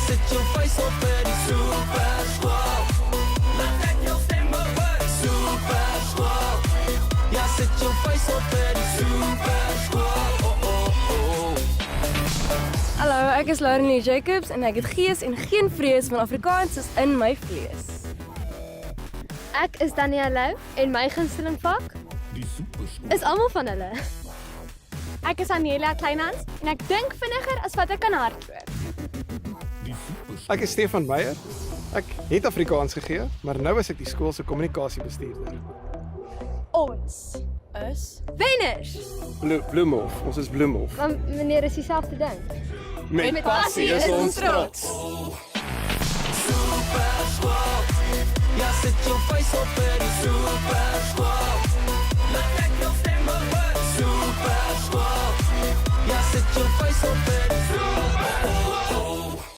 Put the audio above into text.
sit jou face op vir die super squad. Laat ek jou stem behoor. Super squad. Ja, sit jou face op vir die super squad. Oh, oh, oh. Hallo, ek is Lauren Jacobs en ek het gees en geen vrees van Afrikaans is in my vlees. Ek is Danielle Lou en my gunsteling vak is almal van hulle. Ek is Aniela Kleinhans en ek dink vinniger as wat ek kan hardloop. Ek is Stefan Meyer. Ek het Afrikaans gegee, maar nou is ek die skool se kommunikasiebestuurder. Ons is wenners. Bloemhof, ons is Bloemhof. Want meneer is dieselfde ding. Met passie is ons trots. Super squad. Ja, sit jou face op vir die super squad. Laat ek jou stem behoor. Super squad. Ja, sit jou face op vir